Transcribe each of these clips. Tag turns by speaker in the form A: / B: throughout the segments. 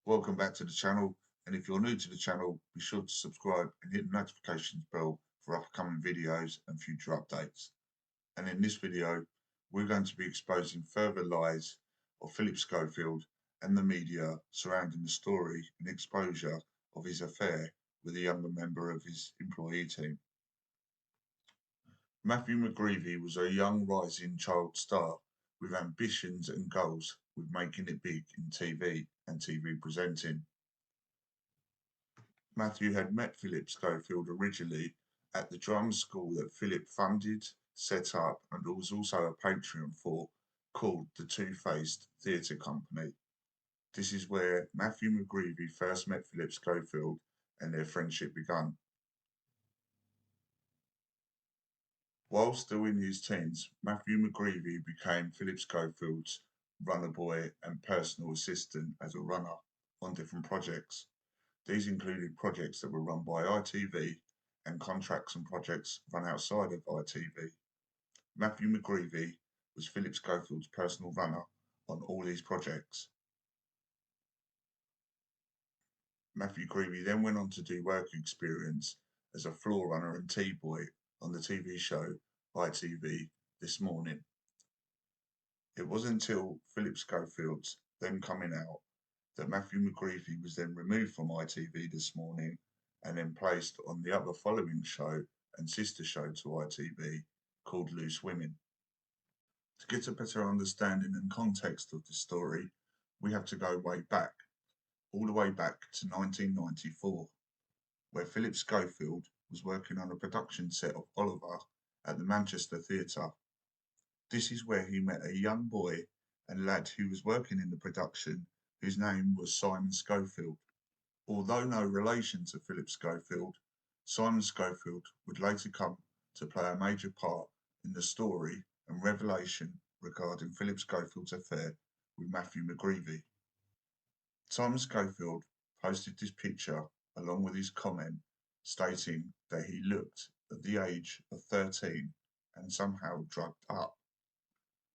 A: Welcome back to the channel, and if you're new to the channel, be sure to subscribe and hit the notifications bell for upcoming videos and future updates. And in this video, we're going to be exposing further lies of Phillip Schofield and the media surrounding the story and exposure of his affair with a younger member of his employee team. Matthew Mcgreevy was a young rising child star with ambitions and goals with making it big in TV and TV presenting. Matthew had met Phillip Schofield originally at the drama school that Phillip funded, set up, and was also a patron for, called the Two-Faced Theatre Company. This is where Matthew Mcgreevy first met Phillip Schofield and their friendship began. While still in his teens, Matthew Mcgreevy became Phillip Schofield's runner boy and personal assistant as a runner on different projects. These included projects that were run by ITV and contracts and projects run outside of ITV. Matthew Mcgreevy was Phillip Schofield's personal runner on all these projects. Matthew Mcgreevy then went on to do work experience as a floor runner and tea boy on the TV show ITV This Morning. It wasn't until Phillip Schofield's then coming out that Matthew Mcgreevy was then removed from ITV This Morning and then placed on the other following show and sister show to ITV called Loose Women. To get a better understanding and context of the story, we have to go way back, all the way back to 1994, where Phillip Schofield was working on a production set of Oliver at the Manchester Theatre. This is where he met a young boy and lad who was working in the production, whose name was Simon Schofield. Although no relation to Phillip Schofield, Simon Schofield would later come to play a major part in the story and revelation regarding Phillip Schofield's affair with Matthew Mcgreevy. Simon Schofield posted this picture along with his comment stating that he looked at the age of 13 and somehow drugged up.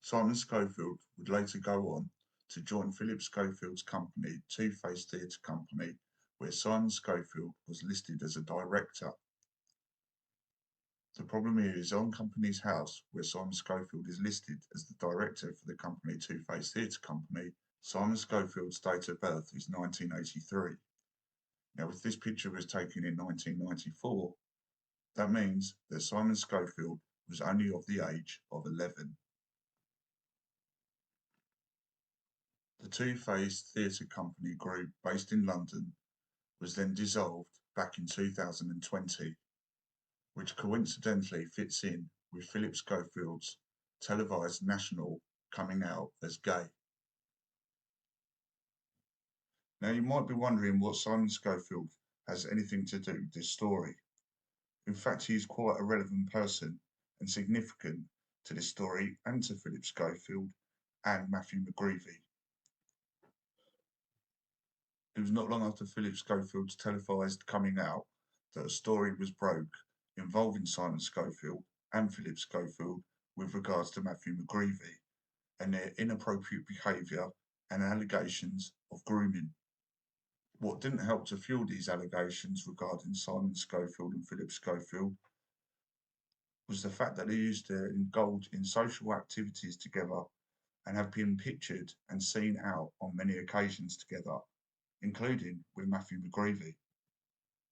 A: Simon Schofield would later go on to join Phillip Schofield's company, Two-Faced Theatre Company, where Simon Schofield was listed as a director. The problem here is on Company's House, where Simon Schofield is listed as the director for the company Two-Faced Theatre Company, Simon Schofield's date of birth is 1983. Now, if this picture was taken in 1994, that means that Simon Schofield was only of the age of 11. The Two-Faced Theatre Company group, based in London, was then dissolved back in 2020, which coincidentally fits in with Phillip Schofield's televised national coming out as gay. Now, you might be wondering what Simon Schofield has anything to do with this story. In fact, he is quite a relevant person and significant to this story and to Phillip Schofield and Matthew Mcgreevy. It was not long after Phillip Schofield's televised coming out that a story was broke involving Simon Schofield and Phillip Schofield with regards to Matthew Mcgreevy and their inappropriate behaviour and allegations of grooming. What didn't help to fuel these allegations regarding Simon Schofield and Phillip Schofield was the fact that they used to indulge in social activities together and have been pictured and seen out on many occasions together, including with Matthew Mcgreevy.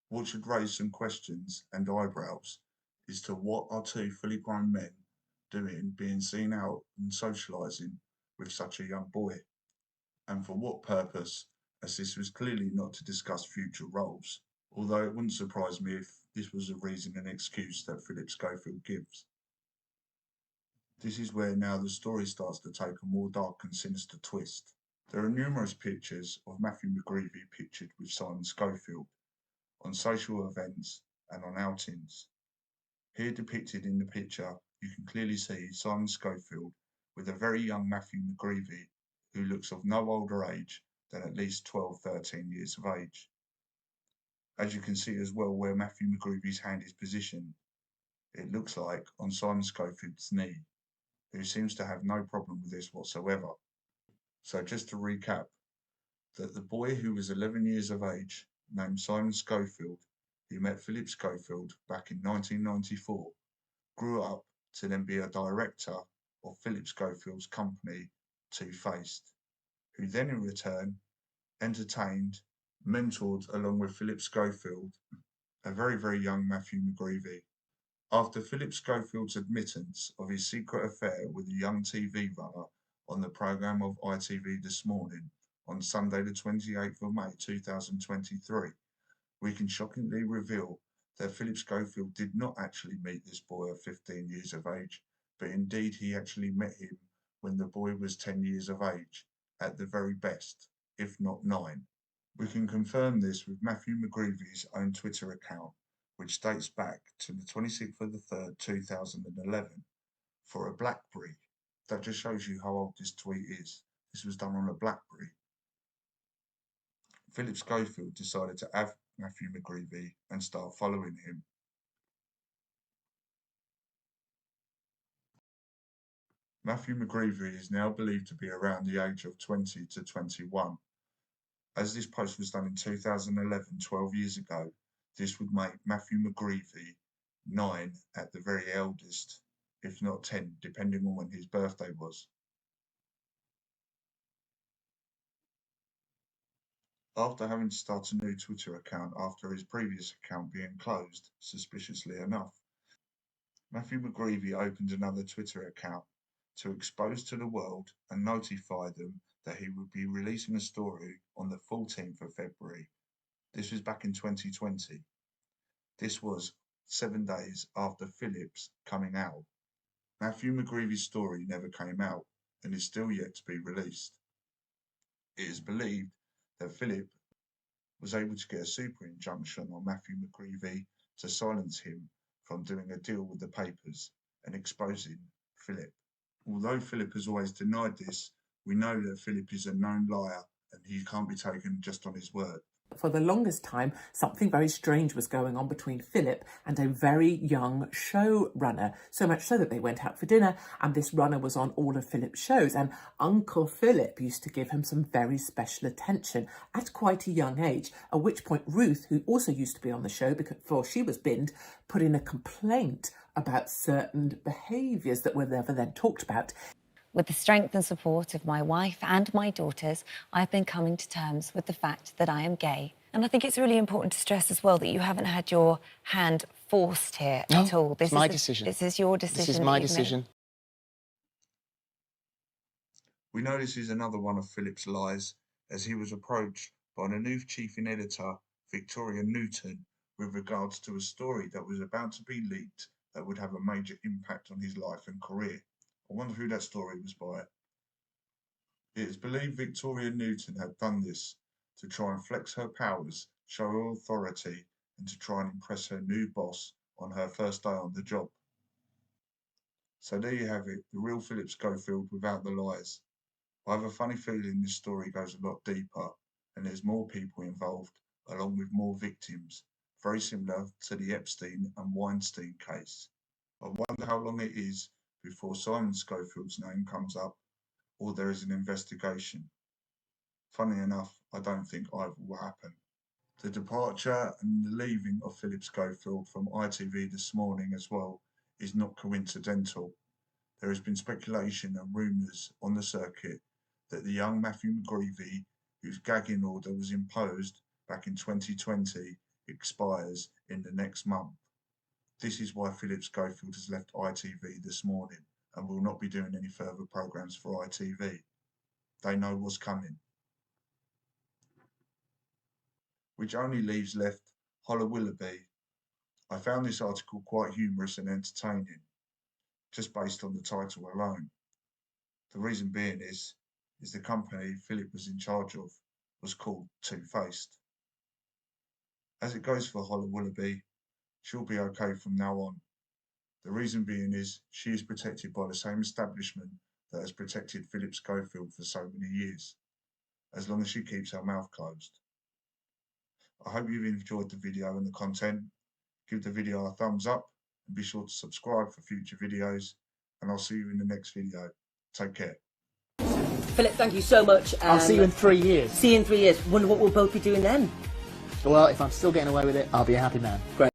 A: What should raise some questions and eyebrows is to what are two fully grown men doing being seen out and socialising with such a young boy, and for what purpose, as this was clearly not to discuss future roles, although it wouldn't surprise me if this was a reason and excuse that Phillip Schofield gives. This is where now the story starts to take a more dark and sinister twist. There are numerous pictures of Matthew Mcgreevy pictured with Simon Schofield on social events and on outings. Here depicted in the picture, you can clearly see Simon Schofield with a very young Matthew Mcgreevy who looks of no older age than at least 12-13 years of age. As you can see as well where Matthew Mcgreevy's hand is positioned, it looks like on Simon Schofield's knee, who seems to have no problem with this whatsoever. So just to recap, that the boy who was 11 years of age, named Simon Schofield, who met Phillip Schofield back in 1994, grew up to then be a director of Phillip Schofield's company, Two-Faced, who then in return entertained, mentored along with Phillip Schofield, a very, very young Matthew Mcgreevy. After Phillip Schofield's admittance of his secret affair with a young TV runner on the programme of ITV This Morning on Sunday the 28th of May 2023, we can shockingly reveal that Phillip Schofield did not actually meet this boy at 15 years of age, but indeed he actually met him when the boy was 10 years of age, at the very best, if not 9. We can confirm this with Matthew Mcgreevy's own Twitter account, which dates back to the 26th of the 3rd, 2011, for a BlackBerry. That just shows you how old this tweet is. This was done on a BlackBerry. Phillip Schofield decided to add Matthew Mcgreevy and start following him. Matthew Mcgreevy is now believed to be around the age of 20 to 21. As this post was done in 2011, 12 years ago, this would make Matthew Mcgreevy 9 at the very eldest, if not 10, depending on when his birthday was. After having to start a new Twitter account after his previous account being closed, suspiciously enough, Matthew Mcgreevy opened another Twitter account to expose to the world and notify them that he would be releasing a story on the 14th of February. This was back in 2020. This was 7 days after Phillip's coming out. Matthew Mcgreevy's story never came out and is still yet to be released. It is believed that Phillip was able to get a super injunction on Matthew Mcgreevy to silence him from doing a deal with the papers and exposing Phillip. Although Phillip has always denied this, we know that Phillip is a known liar and he can't be taken just on his word.
B: For the longest time, something very strange was going on between Phillip and a very young showrunner, so much so that they went out for dinner and this runner was on all of Phillip's shows, and Uncle Phillip used to give him some very special attention at quite a young age, at which point Ruth, who also used to be on the show before she was binned, put in a complaint about certain behaviours that were never then talked about.
C: With the strength and support of my wife and my daughters, I've been coming to terms with the fact that I am gay. And I think it's really important to stress as well that you haven't had your hand forced here at all.
D: This is my decision.
C: This is your decision.
D: This is my decision.
A: We know this is another one of Phillip's lies, as he was approached by the new chief editor, Victoria Newton, with regards to a story that was about to be leaked that would have a major impact on his life and career. I wonder who that story was by. It is believed Victoria Newton had done this to try and flex her powers, show her authority, and to try and impress her new boss on her first day on the job. So there you have it, the real Phillip Schofield without the lies. I have a funny feeling this story goes a lot deeper and there's more people involved, along with more victims, very similar to the Epstein and Weinstein case. I wonder how long it is before Simon Schofield's name comes up or there is an investigation. Funny enough, I don't think either will happen. The departure and the leaving of Phillip Schofield from ITV This Morning as well is not coincidental. There has been speculation and rumours on the circuit that the young Matthew Mcgreevy, whose gagging order was imposed back in 2020, expires in the next month. This is why Phillip Schofield has left ITV This Morning and will not be doing any further programmes for ITV. They know what's coming. Which only leaves left Holla Willoughby. I found this article quite humorous and entertaining, just based on the title alone. The reason being is the company Phillip was in charge of was called Two-Faced. As it goes for Holla Willoughby, she'll be okay from now on. The reason being is she is protected by the same establishment that has protected Phillip Schofield for so many years, as long as she keeps her mouth closed. I hope you've enjoyed the video and the content. Give the video a thumbs up and be sure to subscribe for future videos, and I'll see you in the next video. Take care.
D: Philip, thank you so much.
E: I'll see you in 3 years.
D: See you in 3 years. Wonder what we'll both be doing then.
E: Well, if I'm still getting away with it, I'll be a happy man.
D: Great.